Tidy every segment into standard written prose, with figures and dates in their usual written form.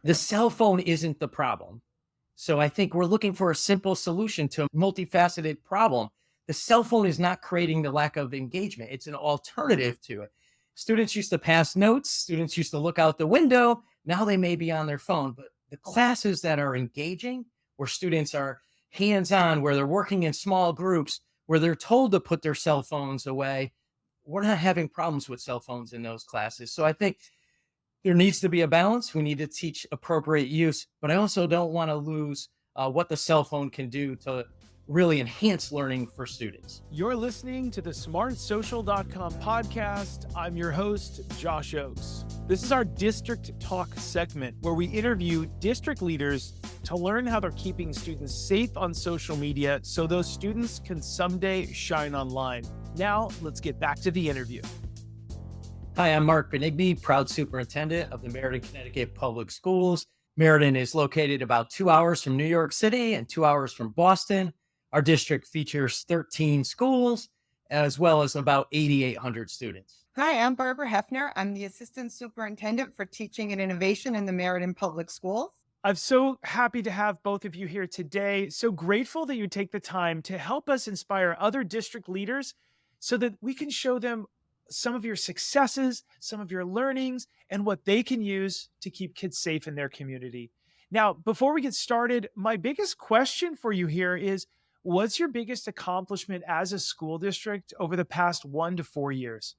The cell phone isn't the problem. So I think we're looking for a simple solution to a multifaceted problem. The cell phone is not creating the lack of engagement. It's an alternative to it. Students used to pass notes. Students used to look out the window. Now they may be on their phone, but the classes that are engaging, where students are hands-on, where they're working in small groups, where they're told to put their cell phones away, we're not having problems with cell phones in those classes. So I think there needs to be a balance. We need to teach appropriate use, but I also don't want to lose what the cell phone can do to really enhance learning for students. You're listening to the smartsocial.com podcast. I'm your host, Josh Oakes. This is our District Talk segment where we interview district leaders to learn how they're keeping students safe on social media so those students can someday shine online. Now, let's get back to the interview. Hi, I'm Mark Benigni, proud superintendent of the Meriden, Connecticut Public Schools. Meriden is located about 2 hours from New York City and 2 hours from Boston. Our district features 13 schools, as well as about 8,800 students. Hi, I'm Barbara Haeffner. I'm the assistant superintendent for teaching and innovation in the Meriden Public Schools. I'm so happy to have both of you here today. So grateful that you take the time to help us inspire other district leaders so that we can show them some of your successes, some of your learnings, and what they can use to keep kids safe in their community. Now, before we get started, my biggest question for you here is, what's your biggest accomplishment as a school district over the past 1 to 4 years?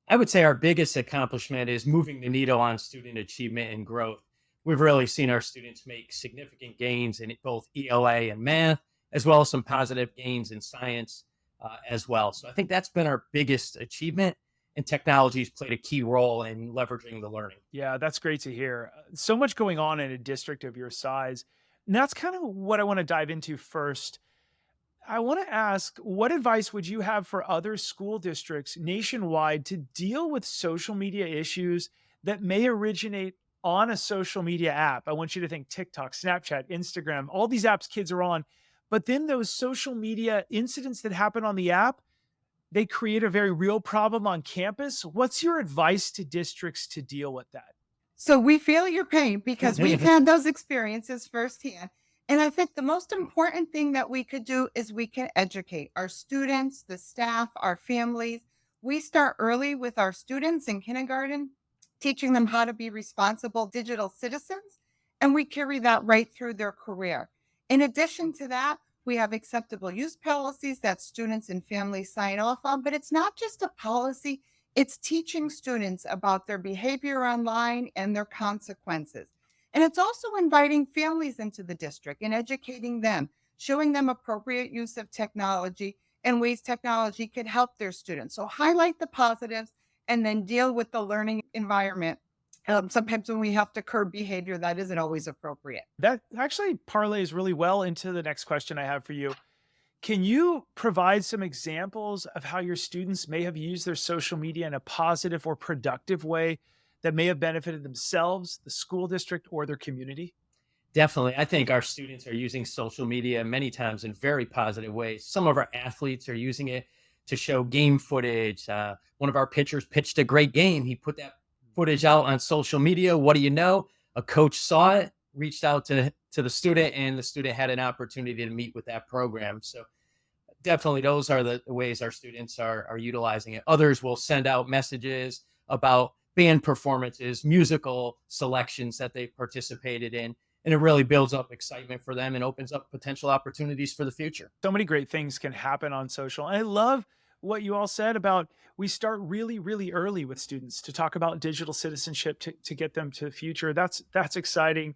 I would say our biggest accomplishment is moving the needle on student achievement and growth. We've really seen our students make significant gains in both ELA and math, as well as some positive gains in science as well. So I think that's been our biggest achievement, and technology's played a key role in leveraging the learning. Yeah, that's great to hear. So much going on in a district of your size. And that's kind of what I want to dive into first. I want to ask, what advice would you have for other school districts nationwide to deal with social media issues that may originate on a social media app? I want you to think TikTok, Snapchat, Instagram, all these apps kids are on. But then those social media incidents that happen on the app, they create a very real problem on campus. What's your advice to districts to deal with that? So we feel your pain because we've had those experiences firsthand. And I think the most important thing that we could do is we can educate our students, the staff, our families. We start early with our students in kindergarten, teaching them how to be responsible digital citizens, and we carry that right through their career. In addition to that, we have acceptable use policies that students and families sign off on, but it's not just a policy, it's teaching students about their behavior online and their consequences. And it's also inviting families into the district and educating them, showing them appropriate use of technology and ways technology could help their students. So highlight the positives and then deal with the learning environment. Sometimes when we have to curb behavior, that isn't always appropriate. That actually parlays really well into the next question I have for you. Can you provide some examples of how your students may have used their social media in a positive or productive way that may have benefited themselves, the school district, or their community? Definitely. I think our students are using social media many times in very positive ways. Some of our athletes are using it to show game footage. One of our pitchers pitched a great game. He put that footage out on social media. What do you know? A coach saw it, reached out to the student, and the student had an opportunity to meet with that program. So definitely those are the ways our students are utilizing it. Others will send out messages about band performances, musical selections that they've participated in, and it really builds up excitement for them and opens up potential opportunities for the future. So many great things can happen on social. And I love what you all said about we start really, really early with students to talk about digital citizenship to get them to the future. That's exciting.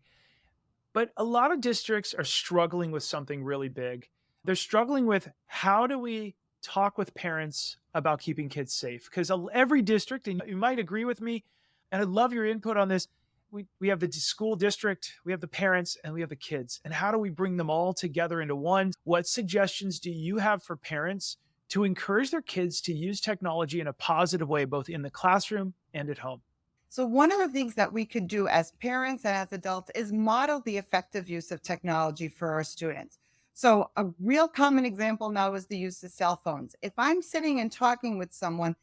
But a lot of districts are struggling with something really big. They're struggling with, how do we talk with parents about keeping kids safe? Because every district, and you might agree with me, and I'd love your input on this, we have the school district, we have the parents, and we have the kids. And how do we bring them all together into one? What suggestions do you have for parents to encourage their kids to use technology in a positive way, both in the classroom and at home? So one of the things that we could do as parents and as adults is model the effective use of technology for our students. So a real common example now is the use of cell phones. If I'm sitting and talking with someone,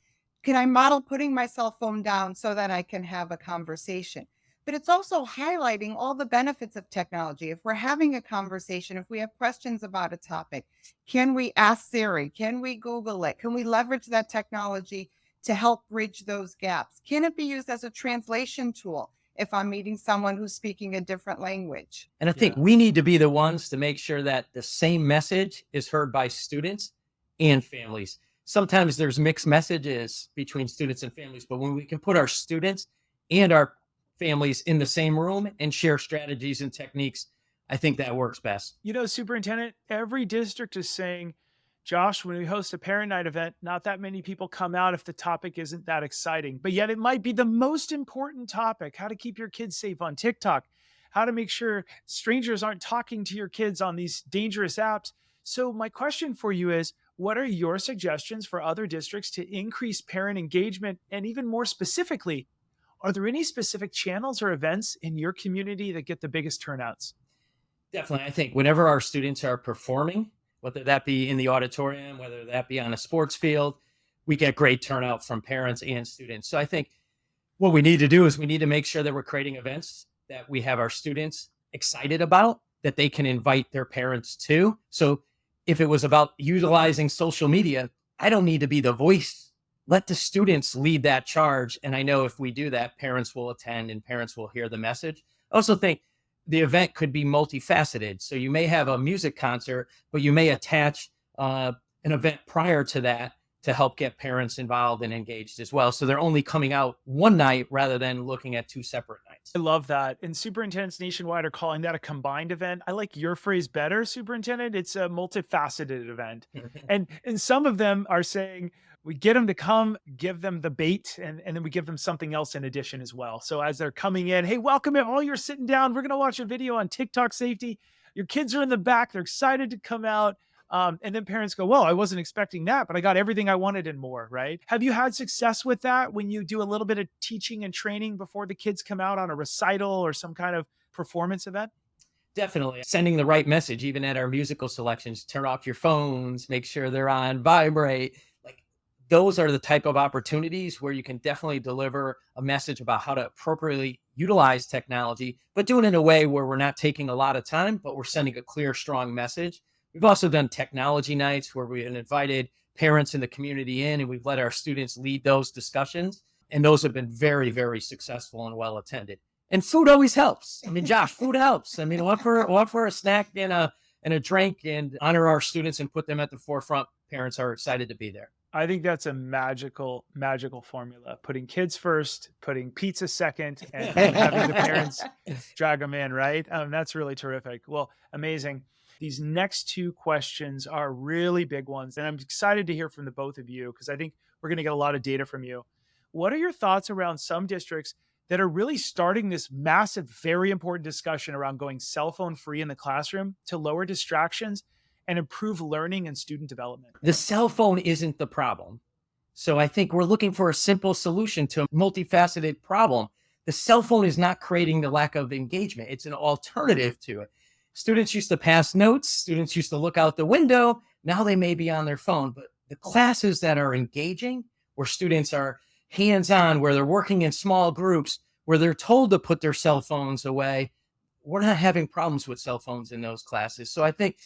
can I model putting my cell phone down so that I can have a conversation? but it's also highlighting all the benefits of technology. If we're having a conversation, if we have questions about a topic, can we ask Siri? Can we Google it? Can we leverage that technology to help bridge those gaps? Can it be used as a translation tool if I'm meeting someone who's speaking a different language? And I think we need to be the ones to make sure that the same message is heard by students and families. Sometimes there's mixed messages between students and families, but when we can put our students and our families in the same room and share strategies and techniques, I think that works best. Superintendent, every district is saying, Josh, when we host a parent night event, not that many people come out if the topic isn't that exciting, but yet it might be the most important topic: how to keep your kids safe on TikTok, how to make sure strangers aren't talking to your kids on these dangerous apps. So my question for you is, what are your suggestions for other districts to increase parent engagement? And even more specifically, are there any specific channels or events in your community that get the biggest turnouts? Definitely. I think whenever our students are performing, whether that be in the auditorium, whether that be on a sports field, we get great turnout from parents and students. So I think what we need to do is we need to make sure that we're creating events that we have our students excited about, that they can invite their parents to. So if it was about utilizing social media, I don't need to be the voice. Let the students lead that charge. And I know if we do that, parents will attend and parents will hear the message. I also think the event could be multifaceted. So you may have a music concert, but you may attach an event prior to that to help get parents involved and engaged as well. So they're only coming out one night rather than looking at two separate nights. I love that. And superintendents nationwide are calling that a combined event. I like your phrase better, superintendent. It's a multifaceted event. And some of them are saying we get them to come, give them the bait, and then we give them something else in addition as well. So as they're coming in, hey, welcome in. While you're sitting down, we're going to watch a video on TikTok safety. Your kids are in the back. They're excited to come out. And then parents go, well, I wasn't expecting that, but I got everything I wanted and more, right? Have you had success with that when you do a little bit of teaching and training before the kids come out on a recital or some kind of performance event? Definitely. Sending the right message, even at our musical selections, turn off your phones, make sure they're on vibrate. Like those are the type of opportunities where you can definitely deliver a message about how to appropriately utilize technology, but do it in a way where we're not taking a lot of time, but we're sending a clear, strong message. We've also done technology nights where we have invited parents in the community in, and we've let our students lead those discussions. And those have been very, very successful and well attended. And food always helps. I mean, Josh, food helps. I mean, offer a snack and a drink and honor our students and put them at the forefront. Parents are excited to be there. I think that's a magical formula. Putting kids first, putting pizza second, and having the parents drag them in, right? That's really terrific. Well, amazing. These next two questions are really big ones, and I'm excited to hear from the both of you because I think we're going to get a lot of data from you. What are your thoughts around some districts that are really starting this massive, very important discussion around going cell phone free in the classroom to lower distractions and improve learning and student development? The cell phone isn't the problem. So I think we're looking for a simple solution to a multifaceted problem. The cell phone is not creating the lack of engagement. It's an alternative to it. Students used to pass notes. Students used to look out the window. Now they may be on their phone, but the classes that are engaging, where students are hands-on, where they're working in small groups, where they're told to put their cell phones away, we're not having problems with cell phones in those classes. So I think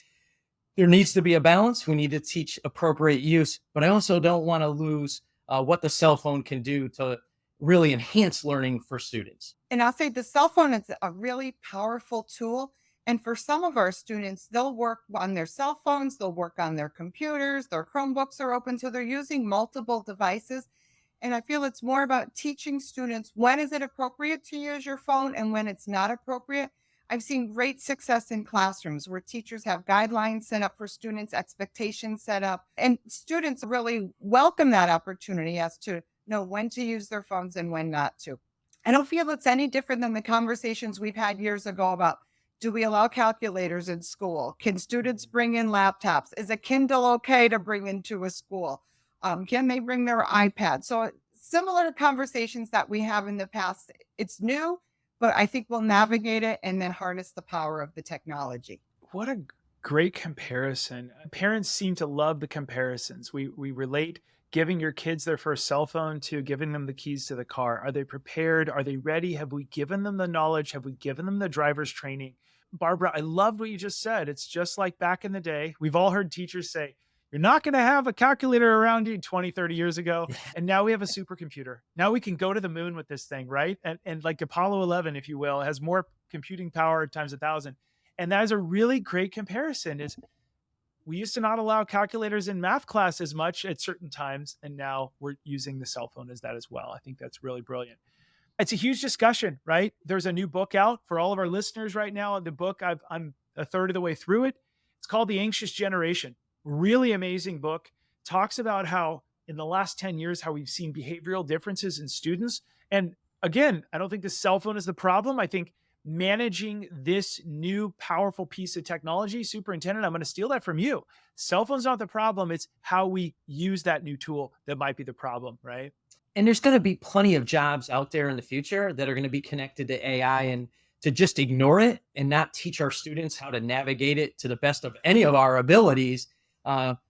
there needs to be a balance. We need to teach appropriate use, but I also don't want to lose what the cell phone can do to really enhance learning for students. And I'll say the cell phone is a really powerful tool. And for some of our students, they'll work on their cell phones, they'll work on their computers, their Chromebooks are open, so they're using multiple devices. And I feel it's more about teaching students when is it appropriate to use your phone and when it's not appropriate. I've seen great success in classrooms where teachers have guidelines set up for students, expectations set up, and students really welcome that opportunity as to know when to use their phones and when not to. I don't feel it's any different than the conversations we've had years ago about, do we allow calculators in school? Can students bring in laptops? Is a Kindle okay to bring into a school? Can they bring their iPad? So similar conversations that we have in the past. It's new, but I think we'll navigate it and then harness the power of the technology. What a great comparison. Parents seem to love the comparisons. We relate giving your kids their first cell phone to giving them the keys to the car? Are they prepared? Are they ready? Have we given them the knowledge? Have we given them the driver's training? Barbara, I loved what you just said. It's just like back in the day. We've all heard teachers say, you're not going to have a calculator around you 20, 30 years ago. And now we have a supercomputer. Now we can go to the moon with this thing, right? And like Apollo 11, if you will, has more computing power times 1,000. And that is a really great comparison. Is we used to not allow calculators in math class as much at certain times, and now we're using the cell phone as that as well. I think that's really brilliant. It's a huge discussion, right? There's a new book out for all of our listeners right now. The book, I'm a third of the way through it. It's called The Anxious Generation. Really amazing book. Talks about how in the last 10 years, how we've seen behavioral differences in students. And again, I don't think the cell phone is the problem. I think managing this new powerful piece of technology, superintendent, I'm going to steal that from you. Cell phone's not the problem. It's how we use that new tool that might be the problem, right? And there's going to be plenty of jobs out there in the future that are going to be connected to AI, and to just ignore it and not teach our students how to navigate it to the best of any of our abilities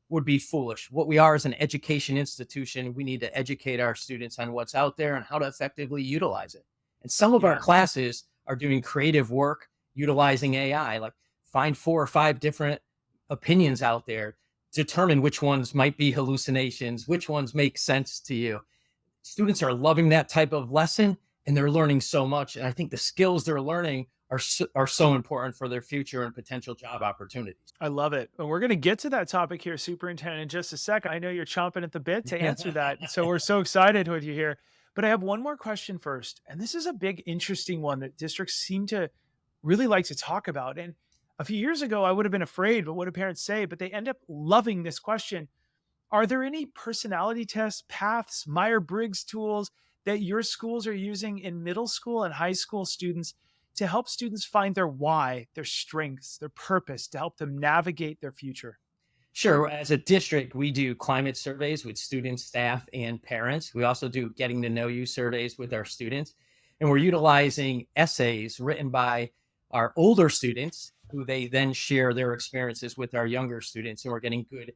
would be foolish. What we are is an education institution. We need to educate our students on what's out there and how to effectively utilize it. And some of our classes are doing creative work utilizing AI, like find 4 or 5 different opinions out there, determine which ones might be hallucinations, which ones make sense to you. Students are loving that type of lesson, and they're learning so much. And I think the skills they're learning are so important for their future and potential job opportunities. I love it. And we're going to get to that topic here, Superintendent, in just a second. I know you're chomping at the bit to answer that. So we're so excited with you here. But I have one more question first. And this is a big, interesting one that districts seem to really like to talk about. And a few years ago, I would have been afraid, but what do parents say? But they end up loving this question. Are there any personality tests, paths, Myers-Briggs tools that your schools are using in middle school and high school students to help students find their why, their strengths, their purpose, to help them navigate their future? Sure. As a district, we do climate surveys with students, staff, and parents. We also do getting to know you surveys with our students. And we're utilizing essays written by our older students, who they then share their experiences with our younger students. And we're getting good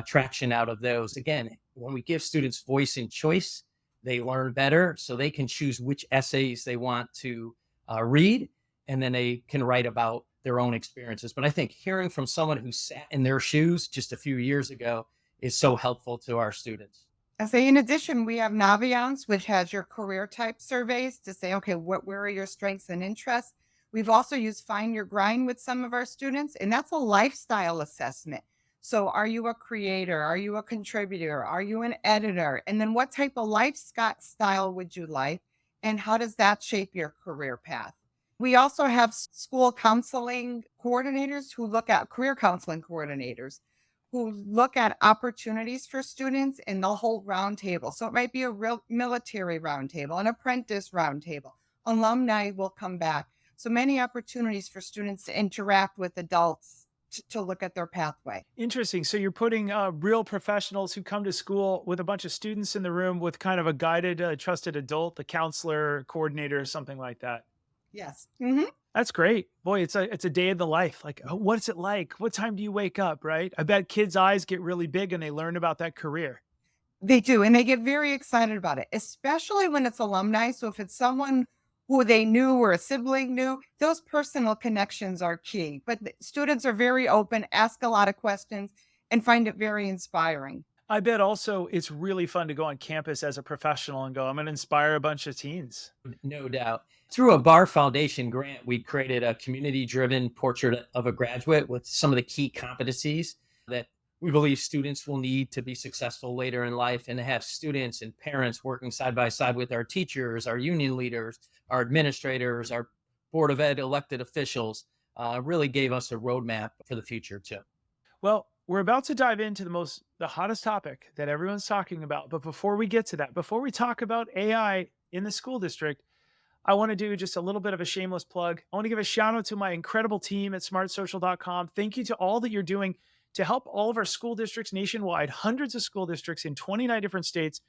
traction out of those. Again, when we give students voice and choice, they learn better, so they can choose which essays they want to read, and then they can write about their own experiences. But I think hearing from someone who sat in their shoes just a few years ago is so helpful to our students. I say, in addition, we have Naviance, which has your career type surveys to say, okay, where are your strengths and interests? We've also used Find Your Grind with some of our students, and that's a lifestyle assessment. So are you a creator? Are you a contributor? Are you an editor? And then what type of lifestyle would you like? And how does that shape your career path? We also have school counseling coordinators who look at career counseling coordinators who look at opportunities for students, and they'll hold roundtable. So it might be a real military roundtable, an apprentice roundtable. Alumni will come back. So many opportunities for students to interact with adults to look at their pathway. Interesting. So you're putting real professionals who come to school with a bunch of students in the room with kind of a guided, trusted adult, the counselor, coordinator, something like that. Yes. Mm-hmm. That's great. Boy, it's a day in the life. Like, oh, what's it like? What time do you wake up, right? I bet kids' eyes get really big and they learn about that career. They do. And they get very excited about it, especially when it's alumni. So if it's someone who they knew or a sibling knew, those personal connections are key. But students are very open, ask a lot of questions, and find it very inspiring. I bet also it's really fun to go on campus as a professional and go, I'm going to inspire a bunch of teens. No doubt. Through a Bar Foundation grant, we created a community-driven portrait of a graduate with some of the key competencies that we believe students will need to be successful later in life, and to have students and parents working side by side with our teachers, our union leaders, our administrators, our Board of Ed elected officials, really gave us a roadmap for the future too. Well, we're about to dive into the hottest topic that everyone's talking about. But before we get to that, before we talk about AI in the school district, I want to do just a little bit of a shameless plug. I want to give a shout out to my incredible team at smartsocial.com. Thank you to all that you're doing to help all of our school districts nationwide, hundreds of school districts in 29 different states.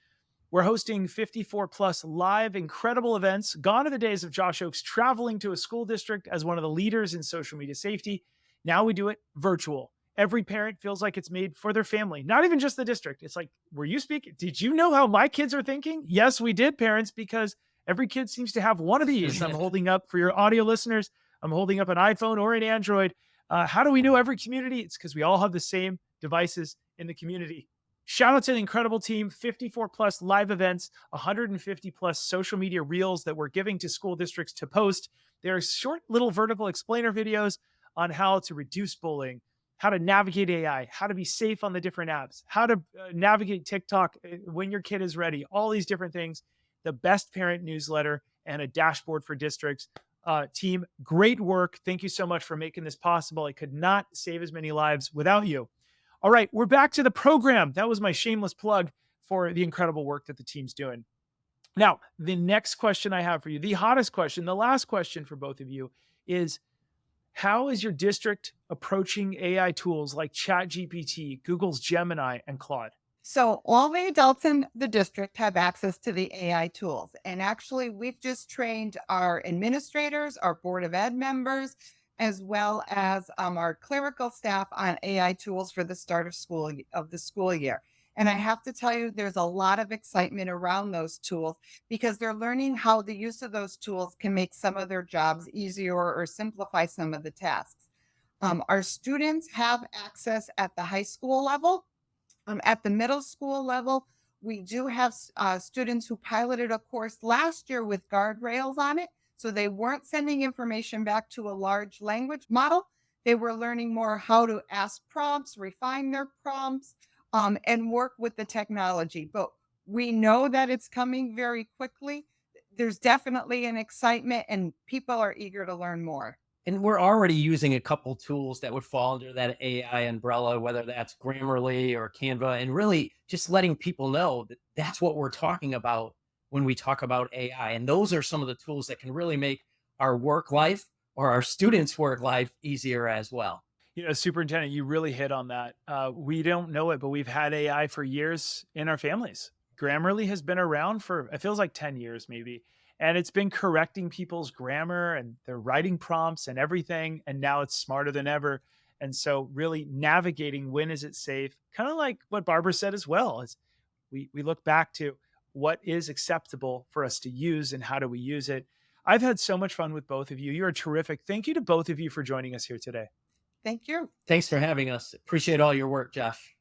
We're hosting 54 plus live incredible events. Gone are the days of Josh Oakes traveling to a school district as one of the leaders in social media safety. Now we do it virtual. every parent feels like it's made for their family, not even just the district. It's like, were you speaking? Did you know how my kids are thinking? Yes, we did, parents, because every kid seems to have one of these. I'm holding up for your audio listeners. I'm holding up an iPhone or an Android. How do we know every community? It's because we all have the same devices in the community. Shout out to the incredible team, 54 plus live events, 150 plus social media reels that we're giving to school districts to post. There are short little vertical explainer videos on how to reduce bullying, how to navigate AI, how to be safe on the different apps, how to navigate TikTok when your kid is ready, all these different things, the best parent newsletter, and a dashboard for districts. Team, great work. Thank you so much for making this possible. I could not save as many lives without you. All right, we're back to the program. That was my shameless plug for the incredible work that the team's doing. Now, the next question I have for you, the hottest question, the last question for both of you is, how is your district approaching AI tools like ChatGPT, Google's Gemini, and Claude? So all the adults in the district have access to the AI tools. And actually, we've just trained our administrators, our Board of Ed members, as well as our clerical staff on AI tools for the start of the school year. And I have to tell you, there's a lot of excitement around those tools because they're learning how the use of those tools can make some of their jobs easier or simplify some of the tasks. Our students have access at the high school level. At the middle school level, we do have students who piloted a course last year with guardrails on it. So they weren't sending information back to a large language model. They were learning more how to ask prompts, refine their prompts, and work with the technology. But we know that it's coming very quickly. There's definitely an excitement and people are eager to learn more. And we're already using a couple tools that would fall under that AI umbrella, whether that's Grammarly or Canva, and really just letting people know that that's what we're talking about when we talk about AI. And those are some of the tools that can really make our work life or our students' work life easier as well. Superintendent, you really hit on that. We don't know it, but we've had AI for years in our families. Grammarly has been around for, it feels like 10 years maybe. And it's been correcting people's grammar and their writing prompts and everything. And now it's smarter than ever. And so really navigating when is it safe, kind of like what Barbara said as well, is we look back to what is acceptable for us to use and how do we use it. I've had so much fun with both of you. You are terrific. Thank you to both of you for joining us here today. Thank you. Thanks for having us. Appreciate all your work, Josh.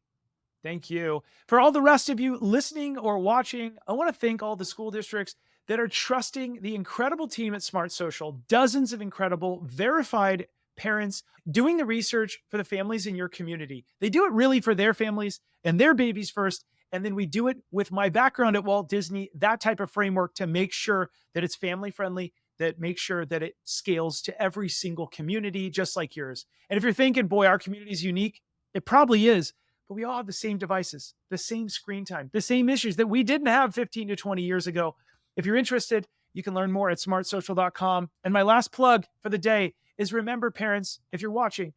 Thank you. For all the rest of you listening or watching, I want to thank all the school districts that are trusting the incredible team at Smart Social, dozens of incredible verified parents doing the research for the families in your community. They do it really for their families and their babies first. And then we do it with my background at Walt Disney, that type of framework to make sure that it's family friendly, that makes sure that it scales to every single community, just like yours. And if you're thinking, boy, our community is unique, it probably is. But we all have the same devices, the same screen time, the same issues that we didn't have 15 to 20 years ago. If you're interested, you can learn more at smartsocial.com. And my last plug for the day is, remember, parents, if you're watching,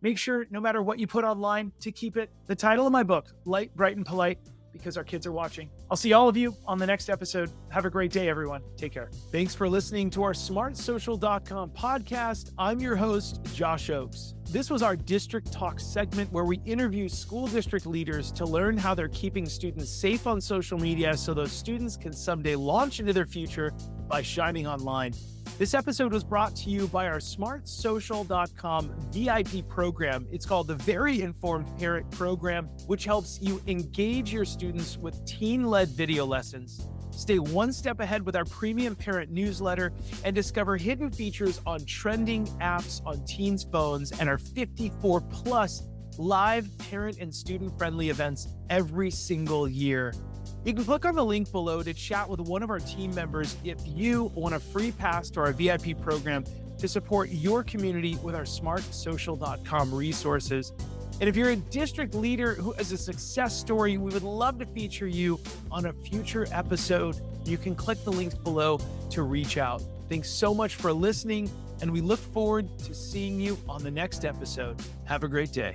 make sure no matter what you put online to keep it the title of my book, Light, Bright, and Polite, because our kids are watching. I'll see all of you on the next episode. Have a great day, everyone. Take care. Thanks for listening to our smartsocial.com podcast. I'm your host, Josh Oakes. This was our District Talk segment where we interview school district leaders to learn how they're keeping students safe on social media so those students can someday launch into their future by shining online. This episode was brought to you by our smartsocial.com VIP program. It's called the Very Informed Parent Program, which helps you engage your students with teen-led video lessons. Stay one step ahead with our premium parent newsletter and discover hidden features on trending apps on teens' phones and our 54 plus live parent and student-friendly events every single year. You can click on the link below to chat with one of our team members if you want a free pass to our VIP program to support your community with our smartsocial.com resources. And if you're a district leader who has a success story, we would love to feature you on a future episode. You can click the links below to reach out. Thanks so much for listening, and we look forward to seeing you on the next episode. Have a great day.